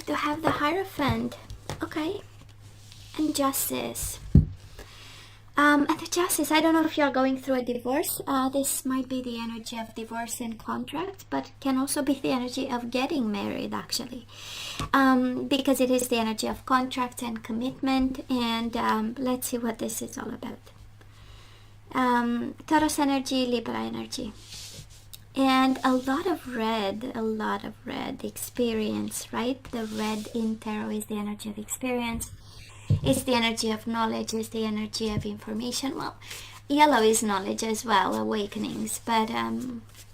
to have the Hierophant. Okay. And Justice. And the Justice, I don't know if you're going through a divorce. This might be the energy of divorce and contract, but can also be the energy of getting married, actually. Because it is the energy of contract and commitment. And let's see what this is all about. Taurus energy, Libra energy. And a lot of red experience, right? The red in tarot is the energy of experience. It's the energy of knowledge, it's the energy of information. Well, yellow is knowledge as well, awakenings, but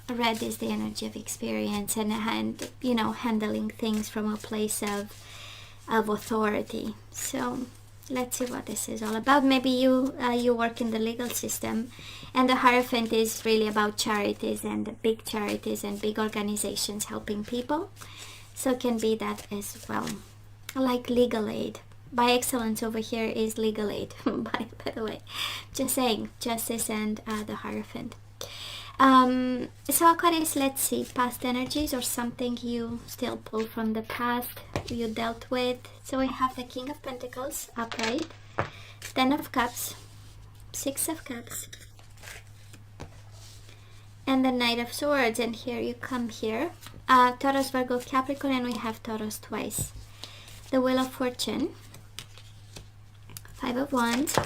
red is the energy of experience and you know, handling things from a place of authority. So let's see what this is all about. Maybe you work in the legal system, and the Hierophant is really about charities and big charities and big organizations helping people. So it can be that as well, like legal aid. By excellence over here is legal aid, by the way. Just saying, Justice and the Hierophant. So Aquarius, let's see, past energies or something you still pull from the past you dealt with. So we have the King of Pentacles, upright, 10 of Cups, 6 of Cups, and the Knight of Swords. And here you come here. Taurus, Virgo, Capricorn, and we have Taurus twice. The Wheel of Fortune, 5 of Wands,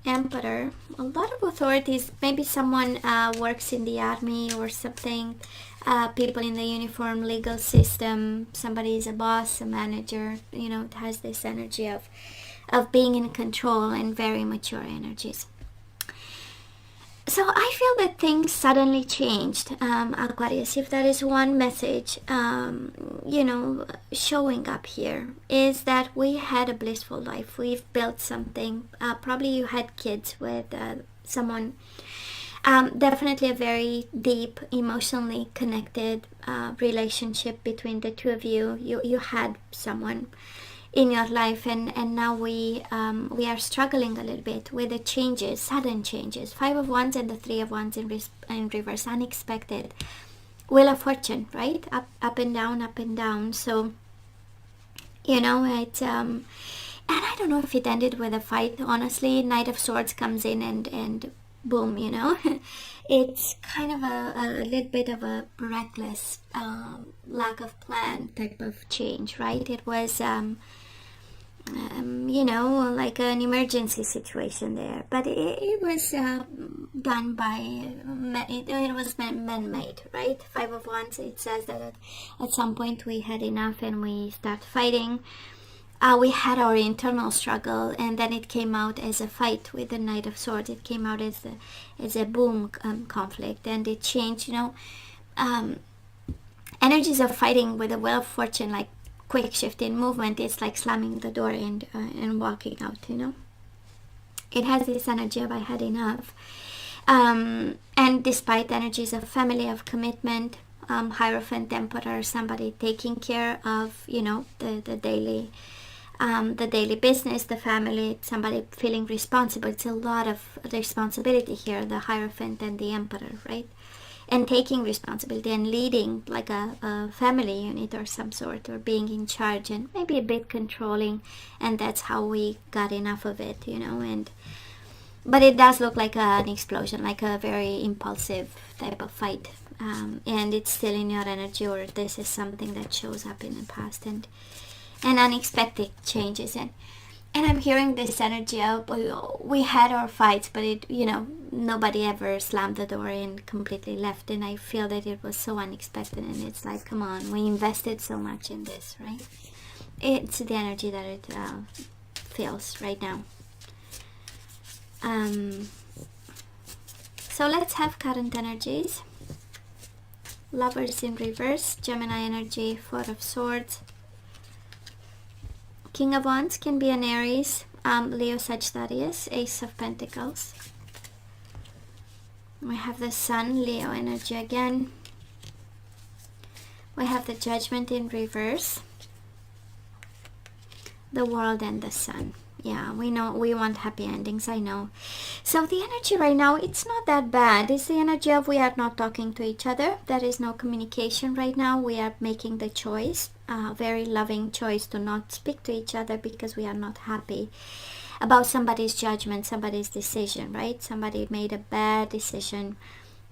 Emperor, a lot of authorities. Maybe someone works in the army or something, people in the uniform, legal system, somebody is a boss, a manager, you know, it has this energy of being in control and very mature energies. So I feel that things suddenly changed, Aquarius. If that is one message, you know, showing up here, is that we had a blissful life. We've built something. Probably you had kids with someone. Definitely a very deep, emotionally connected relationship between the two of you. You had someone in your life, and now we are struggling a little bit with the changes, sudden changes. 5 of Wands and the 3 of Wands in reverse, unexpected. Wheel of Fortune, right? Up and down, up and down. So you know, it's and I don't know if it ended with a fight, honestly. Knight of Swords comes in and boom, you know. It's kind of a little bit of a reckless lack of plan type of change, right? It was you know, like an emergency situation there, but it was done by it was man-made, right? 5 of Wands, it says that at some point we had enough and we start fighting. We had our internal struggle, and then it came out as a fight with the Knight of Swords. It came out as a boom conflict, and it changed, you know, energies of fighting with the Wheel of Fortune, like quick shift in movement. It's like slamming the door and walking out, you know. It has this energy of I had enough. And despite energies of family, of commitment, Hierophant, Emperor, somebody taking care of, you know, the daily business, the family, somebody feeling responsible. It's a lot of responsibility here, the Hierophant and the Emperor, right? And taking responsibility and leading like a family unit or some sort, or being in charge and maybe a bit controlling. And that's how we got enough of it, you know. But it does look like an explosion, like a very impulsive type of fight. And it's still in your energy, or this is something that shows up in the past, and unexpected changes. And I'm hearing this energy of, we had our fights, but it, you know, nobody ever slammed the door and completely left. And I feel that it was so unexpected, and it's like, come on, we invested so much in this, right? It's the energy that it feels right now. So let's have current energies. Lovers in reverse, Gemini energy, 4 of Swords. King of Wands can be an Aries, Leo, Sagittarius, Ace of Pentacles. We have the Sun, Leo energy again. We have the Judgment in reverse, the World, and the Sun. Yeah, we know we want happy endings, I know. So the energy right now, it's not that bad. It's the energy of we are not talking to each other. There is no communication right now. We are making the choice, very loving choice, to not speak to each other because we are not happy about somebody's judgment, somebody's decision, right? Somebody made a bad decision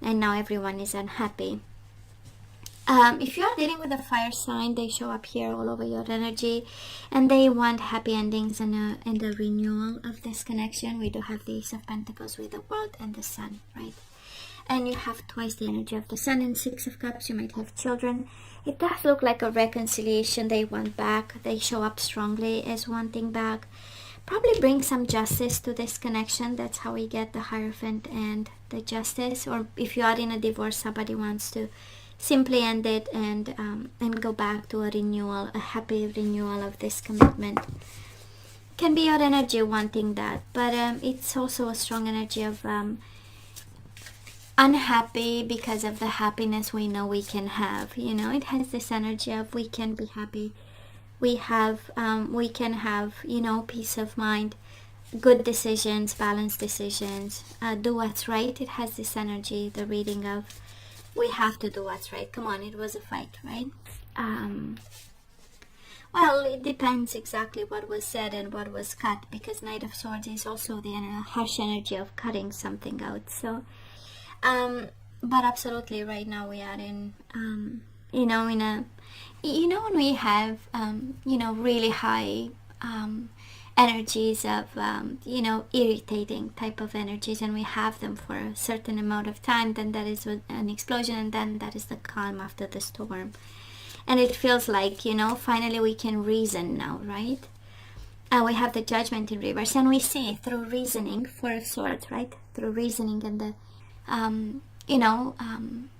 and now everyone is unhappy. If you are dealing with a fire sign, they show up here all over your energy, and they want happy endings and the renewal of this connection. We do have the Ace of Pentacles with the World and the Sun, right? And you have twice the energy of the Sun and Six of Cups. You might have children. It does look like a reconciliation. They want back. They show up strongly as wanting back. Probably bring some justice to this connection. That's how we get the Hierophant and the Justice. Or if you are in a divorce, somebody wants to simply end it and go back to a renewal, a happy renewal of this commitment. Can be your energy wanting that, but it's also a strong energy of unhappy because of the happiness we know we can have. You know, it has this energy of we can be happy. We can have, you know, peace of mind, good decisions, balanced decisions, do what's right. It has this energy, the reading of we have to do what's right. Come on, it was a fight, right? Well, it depends exactly what was said and what was cut, because Knight of Swords is also the harsh energy of cutting something out. So, but absolutely, right now we are in, you know, when we have, you know, really high energies of, you know, irritating type of energies, and we have them for a certain amount of time, then that is an explosion, and then that is the calm after the storm. And it feels like, you know, finally we can reason now, right? We have the Judgment in reverse, and we see through reasoning, Four of Swords, right? Through reasoning and the, you know,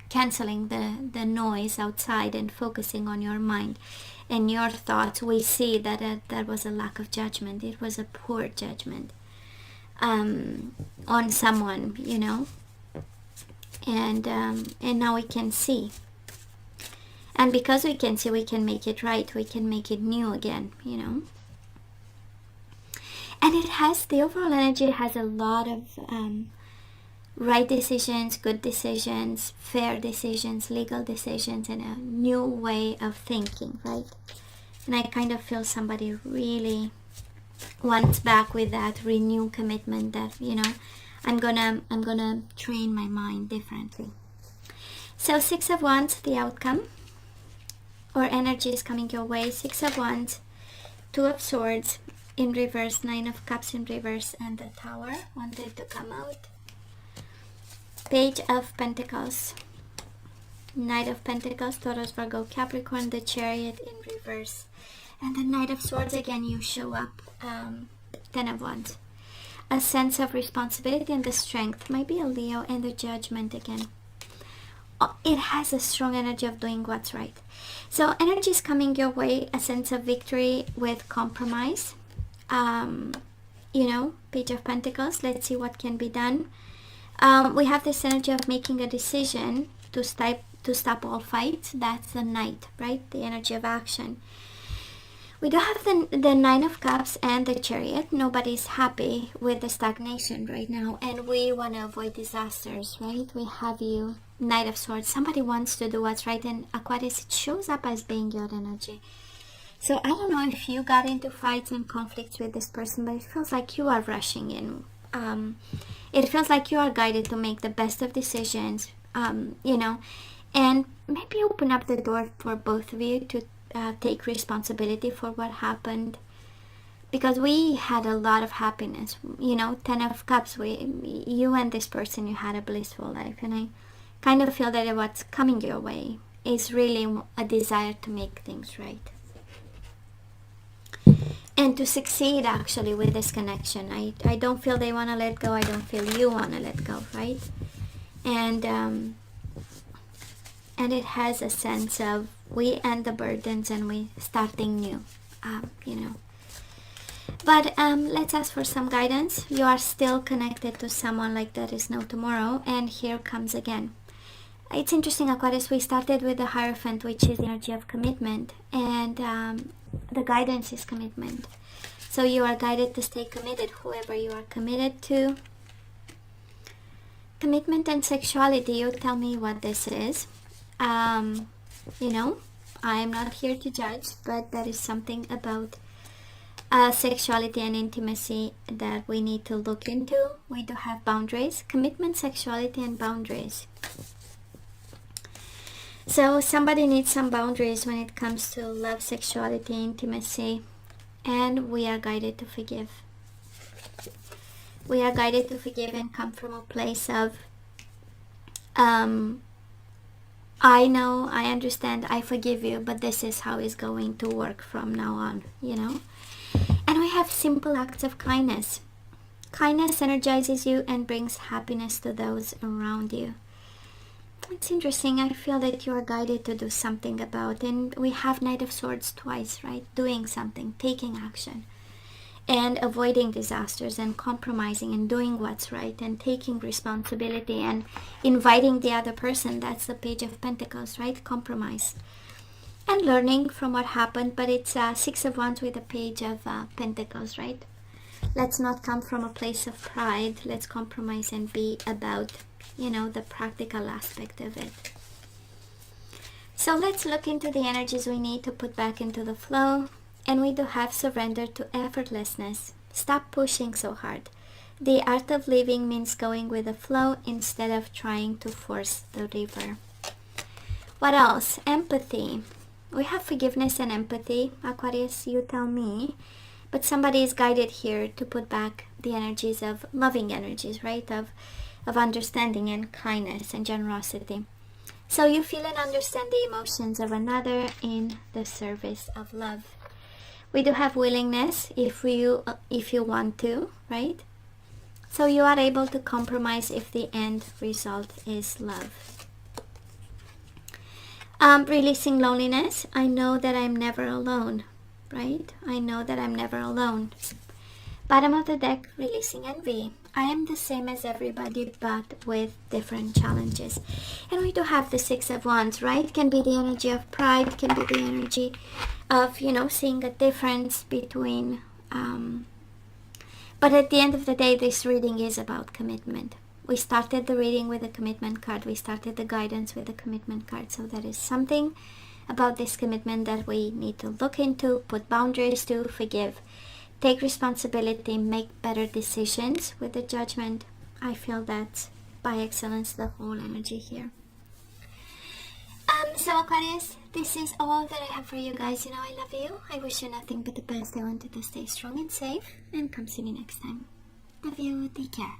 canceling the noise outside and focusing on your mind and your thoughts, we see that that was a lack of judgment. It was a poor judgment on someone, you know, and now we can see, and because we can see, we can make it right. We can make it new again, you know. And it has, the overall energy has a lot of right decisions, good decisions, fair decisions, legal decisions, and a new way of thinking, right? And I kind of feel somebody really wants back with that renewed commitment that, you know, I'm gonna train my mind differently. So Six of Wands, the outcome or energy is coming your way. Six of Wands, Two of Swords in reverse, Nine of Cups in reverse, and the Tower wanted to come out. Page of Pentacles, Knight of Pentacles, Taurus, Virgo, Capricorn, the Chariot in reverse, and the Knight of Swords again. You show up, Ten of Wands, a sense of responsibility and the strength, might be a Leo, and the Judgment again. It has a strong energy of doing what's right. So energy is coming your way, a sense of victory with compromise. You know, Page of Pentacles, let's see what can be done. We have this energy of making a decision to stop all fights. That's the Knight, right? The energy of action. We do have the Nine of Cups and the Chariot. Nobody's happy with the stagnation right now, and we want to avoid disasters, right? We have you, Knight of Swords. Somebody wants to do what's right, and Aquarius, it shows up as being your energy. So I don't know if you got into fights and conflicts with this person, but it feels like you are rushing in. It feels like you are guided to make the best of decisions, you know, and maybe open up the door for both of you to take responsibility for what happened, because we had a lot of happiness, you know. Ten of Cups, you and this person, you had a blissful life, and I kind of feel that what's coming your way is really a desire to make things right and to succeed actually with this connection. I don't feel they want to let go. I don't feel you want to let go, right? And it has a sense of we end the burdens and we starting new, you know. But let's ask for some guidance. You are still connected to someone like there is no tomorrow, and here comes again. It's interesting, Aquarius, we started with the Hierophant, which is the energy of commitment, and the guidance is commitment. So you are guided to stay committed, whoever you are committed to. Commitment and sexuality, you tell me what this is. You know, I am not here to judge, but there is something about sexuality and intimacy that we need to look into. We do have boundaries, commitment, sexuality, and boundaries. So somebody needs some boundaries when it comes to love, sexuality, intimacy, and we are guided to forgive. We are guided to forgive and come from a place of I know, I understand, I forgive you, but this is how it's going to work from now on, you know. And we have simple acts of kindness. Kindness energizes you and brings happiness to those around you. It's interesting. I feel that you are guided to do something about, and we have Knight of Swords twice, right? Doing something, taking action, and avoiding disasters, and compromising, and doing what's right, and taking responsibility, and inviting the other person. That's the Page of Pentacles, right? Compromise. And learning from what happened, but it's Six of Wands with a Page of Pentacles, right? Let's not come from a place of pride. Let's compromise and be about, you know, the practical aspect of it. So let's look into the energies we need to put back into the flow. And we do have surrender to effortlessness. Stop pushing so hard. The art of living means going with the flow instead of trying to force the river. What else? Empathy. We have forgiveness and empathy. Aquarius, you tell me. But somebody is guided here to put back the energies of loving energies, right? Of understanding and kindness and generosity. So you feel and understand the emotions of another in the service of love. We do have willingness if you want to, right? So you are able to compromise if the end result is love. Releasing loneliness. I know that I'm never alone, right? I know that I'm never alone. Bottom of the deck, releasing envy. I am the same as everybody, but with different challenges. And we do have the Six of Wands, right? Can be the energy of pride, can be the energy of, you know, seeing a difference between... but at the end of the day, this reading is about commitment. We started the reading with a commitment card. We started the guidance with a commitment card. So there is something about this commitment that we need to look into, put boundaries to, forgive, take responsibility, make better decisions with the Judgment. I feel that's by excellence the whole energy here. So Aquarius, this is all that I have for you guys. You know, I love you. I wish you nothing but the best. I want you to stay strong and safe, and come see me next time. Love you. Take care.